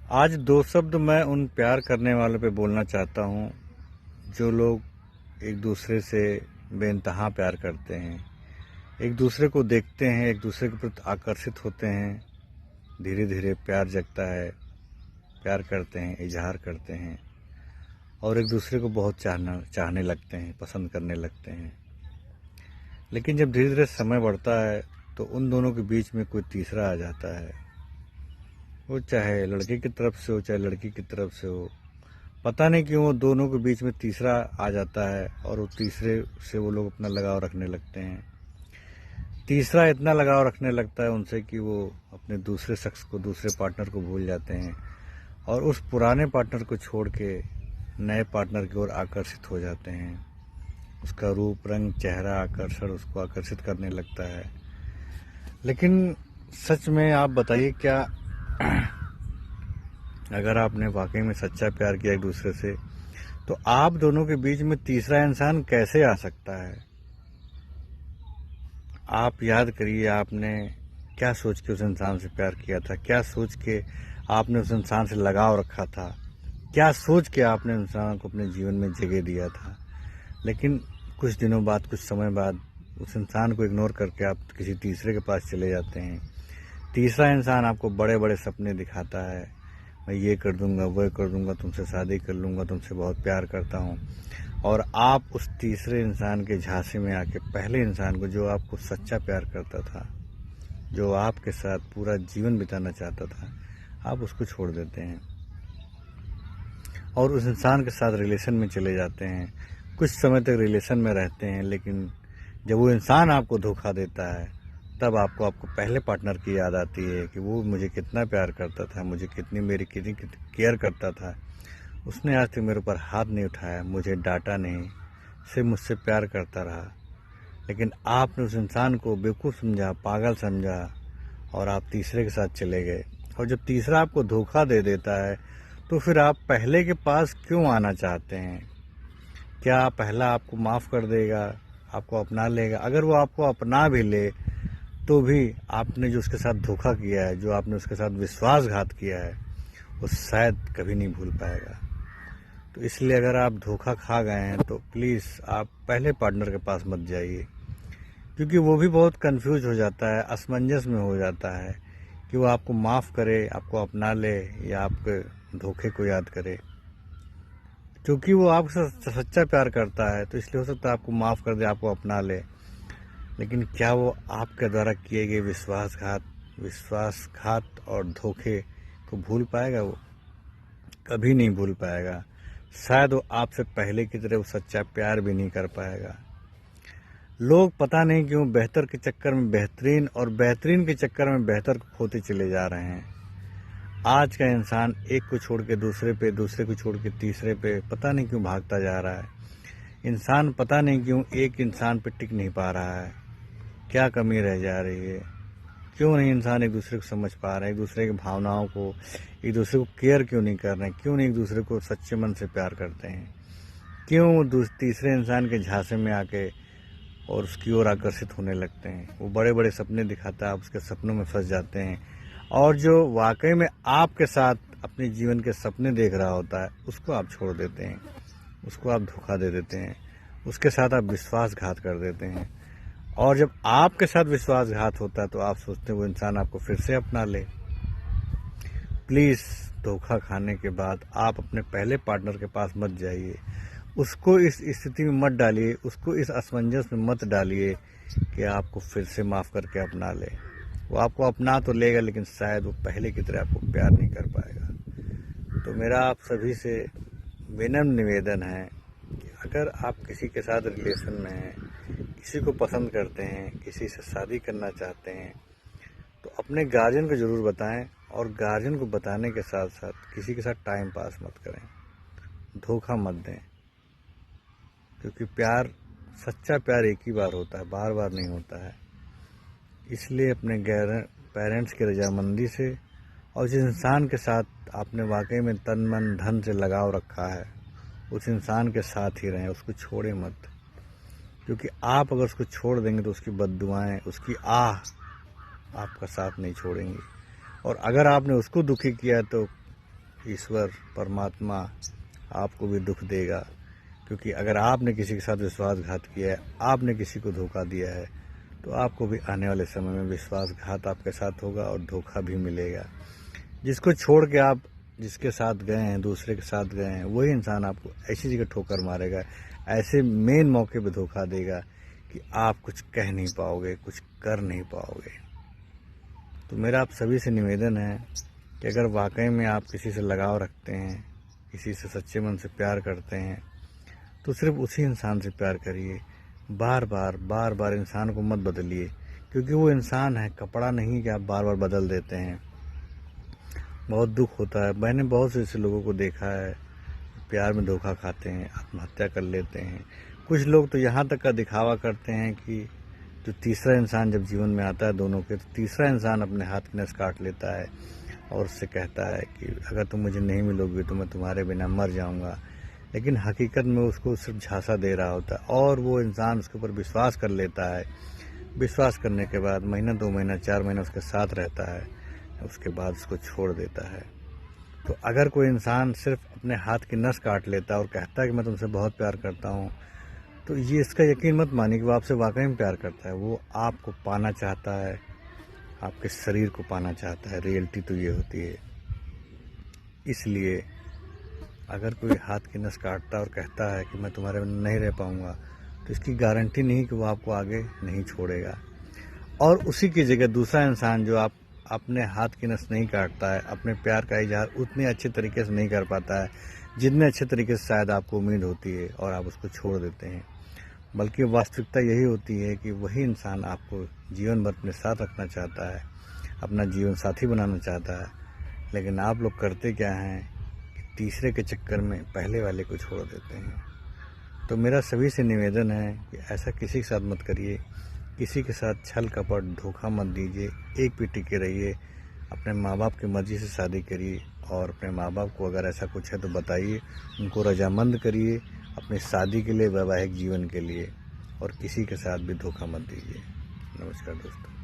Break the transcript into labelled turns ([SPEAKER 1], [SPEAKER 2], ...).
[SPEAKER 1] आज दो शब्द मैं उन प्यार करने वालों पे बोलना चाहता हूँ जो लोग एक दूसरे से बेइंतहा प्यार करते हैं, एक दूसरे को देखते हैं, एक दूसरे के प्रति आकर्षित होते हैं, धीरे धीरे प्यार जगता है, प्यार करते हैं, इजहार करते हैं और एक दूसरे को बहुत चाहने लगते हैं, पसंद करने लगते हैं। लेकिन जब धीरे धीरे समय बढ़ता है तो उन दोनों के बीच में कोई तीसरा आ जाता है। वो चाहे लड़के की तरफ से हो चाहे लड़की की तरफ से हो, पता नहीं क्यों वो दोनों के बीच में तीसरा आ जाता है और वो तीसरे से वो लोग अपना लगाव रखने लगते हैं। तीसरा इतना लगाव रखने लगता है उनसे कि वो अपने दूसरे शख्स को, दूसरे पार्टनर को भूल जाते हैं और उस पुराने पार्टनर को छोड़ के नए पार्टनर की ओर आकर्षित हो जाते हैं। उसका रूप, रंग, चेहरा, आकर्षण उसको आकर्षित करने लगता है। लेकिन सच में आप बताइए, क्या अगर आपने वाकई में सच्चा प्यार किया एक दूसरे से तो आप दोनों के बीच में तीसरा इंसान कैसे आ सकता है? आप याद करिए, आपने क्या सोच के उस इंसान से प्यार किया था, क्या सोच के आपने उस इंसान से लगाव रखा था, क्या सोच के आपने इंसान को अपने जीवन में जगह दिया था। लेकिन कुछ दिनों बाद, कुछ समय बाद उस इंसान को इग्नोर करके आप किसी तीसरे के पास चले जाते हैं। तीसरा इंसान आपको बड़े बड़े सपने दिखाता है, मैं ये कर दूंगा, वो कर दूंगा, तुमसे शादी कर लूँगा, तुमसे बहुत प्यार करता हूँ। और आप उस तीसरे इंसान के झांसे में आके पहले इंसान को, जो आपको सच्चा प्यार करता था, जो आपके साथ पूरा जीवन बिताना चाहता था, आप उसको छोड़ देते हैं और उस इंसान के साथ रिलेशन में चले जाते हैं। कुछ समय तक रिलेशन में रहते हैं, लेकिन जब वो इंसान आपको धोखा देता है तब आपको पहले पार्टनर की याद आती है कि वो मुझे कितना प्यार करता था, मुझे मेरी कितनी केयर करता था। उसने आज तक मेरे ऊपर हाथ नहीं उठाया, मुझे डांटा नहीं, सिर्फ मुझसे प्यार करता रहा। लेकिन आपने उस इंसान को बेवकूफ़ समझा, पागल समझा और आप तीसरे के साथ चले गए। और जब तीसरा आपको धोखा दे देता है तो फिर आप पहले के पास क्यों आना चाहते हैं? क्या पहला आपको माफ़ कर देगा, आपको अपना लेगा? अगर वो आपको अपना भी ले तो भी आपने जो उसके साथ धोखा किया है, जो आपने उसके साथ विश्वासघात किया है, वो शायद कभी नहीं भूल पाएगा। तो इसलिए अगर आप धोखा खा गए हैं तो प्लीज़ आप पहले पार्टनर के पास मत जाइए, क्योंकि वो भी बहुत कंफ्यूज हो जाता है, असमंजस में हो जाता है कि वो आपको माफ़ करे, आपको अपना ले या आपके धोखे को याद करे। क्योंकि वो आपसे सच्चा प्यार करता है तो इसलिए हो सकता है आपको माफ़ कर दे, आपको अपना ले। लेकिन क्या वो आपके द्वारा किए गए विश्वासघात और धोखे को भूल पाएगा? वो कभी नहीं भूल पाएगा। शायद वो आपसे पहले की तरह वो सच्चा प्यार भी नहीं कर पाएगा। लोग पता नहीं क्यों बेहतर के चक्कर में बेहतरीन और बेहतरीन के चक्कर में बेहतर को खोते चले जा रहे हैं। आज का इंसान एक को छोड़ के दूसरे पे, दूसरे को छोड़ के तीसरे पे पता नहीं क्यों भागता जा रहा है। इंसान पता नहीं क्यों एक इंसान पे टिक नहीं पा रहा है। क्या कमी रह जा रही है? क्यों नहीं इंसान एक दूसरे को समझ पा रहे हैं, एक दूसरे की भावनाओं को, एक दूसरे को केयर क्यों नहीं कर रहे हैं? क्यों नहीं एक दूसरे को सच्चे मन से प्यार करते हैं? क्यों तीसरे इंसान के झांसे में आके और उसकी ओर आकर्षित होने लगते हैं? वो बड़े बड़े सपने दिखाता है, आप उसके सपनों में फंस जाते हैं और जो वाकई में आपके साथ अपने जीवन के सपने देख रहा होता है उसको आप छोड़ देते हैं, उसको आप धोखा दे देते हैं, उसके साथ आप विश्वासघात कर देते हैं। और जब आपके साथ विश्वासघात होता है तो आप सोचते हैं वो इंसान आपको फिर से अपना ले। प्लीज़ धोखा खाने के बाद आप अपने पहले पार्टनर के पास मत जाइए, उसको इस स्थिति में मत डालिए, उसको इस असमंजस में मत डालिए कि आपको फिर से माफ़ करके अपना ले। वो आपको अपना तो लेगा लेकिन शायद वो पहले की तरह आपको प्यार नहीं कर पाएगा। तो मेरा आप सभी से विनम्र निवेदन है कि अगर आप किसी के साथ रिलेशन में हैं, किसी को पसंद करते हैं, किसी से शादी करना चाहते हैं, तो अपने गार्जियन को ज़रूर बताएं और गार्जियन को बताने के साथ साथ किसी के साथ टाइम पास मत करें, धोखा मत दें। क्योंकि प्यार, सच्चा प्यार एक ही बार होता है, बार बार नहीं होता है। इसलिए अपने पेरेंट्स की रजामंदी से और जिस इंसान के साथ आपने वाकई में तन मन धन से लगाव रखा है उस इंसान के साथ ही रहें, उसको छोड़ें मत। क्योंकि आप अगर उसको छोड़ देंगे तो उसकी बद्दुआएं, उसकी आपका साथ नहीं छोड़ेंगी। और अगर आपने उसको दुखी किया तो ईश्वर परमात्मा आपको भी दुख देगा, क्योंकि अगर आपने किसी के साथ विश्वासघात किया है, आपने किसी को धोखा दिया है, तो आपको भी आने वाले समय में विश्वासघात आपके साथ होगा और धोखा भी मिलेगा। जिसको छोड़ के आप जिसके साथ गए हैं, दूसरे के साथ गए हैं, वही इंसान आपको ऐसी जगह ठोकर मारेगा, ऐसे मेन मौके पे धोखा देगा कि आप कुछ कह नहीं पाओगे, कुछ कर नहीं पाओगे। तो मेरा आप सभी से निवेदन है कि अगर वाकई में आप किसी से लगाव रखते हैं, किसी से सच्चे मन से प्यार करते हैं, तो सिर्फ उसी इंसान से प्यार करिए। बार बार इंसान को मत बदलिए, क्योंकि वो इंसान है, कपड़ा नहीं कि आप बार बार बदल देते हैं। बहुत दुख होता है। मैंने बहुत से ऐसे लोगों को देखा है, प्यार में धोखा खाते हैं, आत्महत्या कर लेते हैं। कुछ लोग तो यहाँ तक का दिखावा करते हैं कि जो तीसरा इंसान जब जीवन में आता है दोनों के, तो तीसरा इंसान अपने हाथ की नस काट लेता है और उससे कहता है कि अगर तुम मुझे नहीं मिलोगी तो मैं तुम्हारे बिना मर जाऊंगा। लेकिन हकीकत में उसको सिर्फ झांसा दे रहा होता है और वो इंसान उसके ऊपर विश्वास कर लेता है। विश्वास करने के बाद महीना, 2 महीना, 4 महीना उसके साथ रहता है, उसके बाद उसको छोड़ देता है। तो अगर कोई इंसान सिर्फ अपने हाथ की नस काट लेता है और कहता है कि मैं तुमसे बहुत प्यार करता हूँ, तो ये इसका यकीन मत मानिए कि वो आपसे वाकई में प्यार करता है। वो आपको पाना चाहता है, आपके शरीर को पाना चाहता है। रियलिटी तो ये होती है। इसलिए अगर कोई हाथ की नस काटता और कहता है कि मैं तुम्हारे बिना नहीं रह पाऊंगा, तो इसकी गारंटी नहीं कि वो आपको आगे नहीं छोड़ेगा। और उसी की जगह दूसरा इंसान जो आप अपने हाथ की नस नहीं काटता है, अपने प्यार का इजहार उतने अच्छे तरीके से नहीं कर पाता है जितने अच्छे तरीके से शायद आपको उम्मीद होती है, और आप उसको छोड़ देते हैं। बल्कि वास्तविकता यही होती है कि वही इंसान आपको जीवन भर अपने साथ रखना चाहता है, अपना जीवन साथी बनाना चाहता है। लेकिन आप लोग करते क्या हैं कि तीसरे के चक्कर में पहले वाले को छोड़ देते हैं। तो मेरा सभी से निवेदन है कि ऐसा किसी के साथ मत करिए, किसी के साथ छल कपट धोखा मत दीजिए। एक पे टिके रहिए, अपने माँ बाप की मर्जी से शादी करिए, और अपने माँ बाप को अगर ऐसा कुछ है तो बताइए, उनको रजामंद करिए अपनी शादी के लिए, वैवाहिक जीवन के लिए, और किसी के साथ भी धोखा मत दीजिए। नमस्कार दोस्तों।